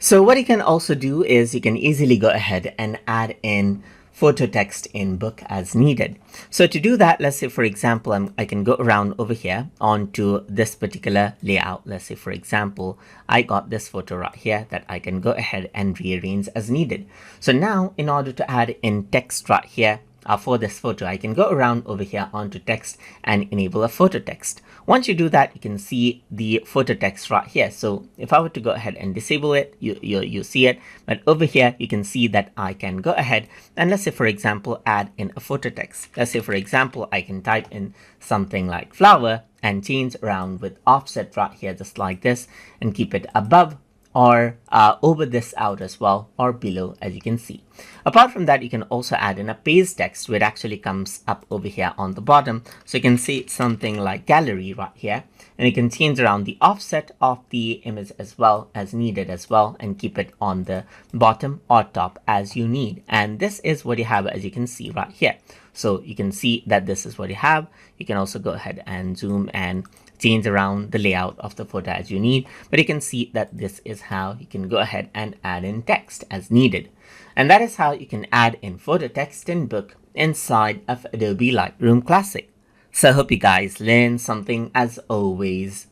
So what you can also do is you can easily go ahead and add in photo text in book as needed. So to do that, let's say for example, I can go around over here onto this particular layout. Let's say for example, I got this photo right here that I can go ahead and rearrange as needed. So now in order to add in text right here, for this photo, I can go around over here onto text and enable a photo text. Once you do that, you can see the photo text right here. So if I were to go ahead and disable it, you see it. But over here, you can see that I can go ahead and let's say, for example, add in a photo text. Let's say, for example, I can type in something like flower and change around with offset right here, just like this, and keep it above or over this out as well, or below, as you can see. Apart from that, you can also add in a paste text where it actually comes up over here on the bottom. So you can see something like gallery right here, and you can change around the offset of the image as well as needed as well, and keep it on the bottom or top as you need. And this is what you have, as you can see right here. So you can see that this is what you have. You can also go ahead and zoom and change around the layout of the photo as you need, but you can see that this is how you can go ahead and add in text as needed. And that is how you can add in photo text in book inside of Adobe Lightroom Classic. So I hope you guys learned something as always.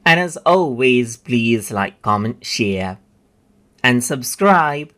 And as always, please like, comment, share, and subscribe.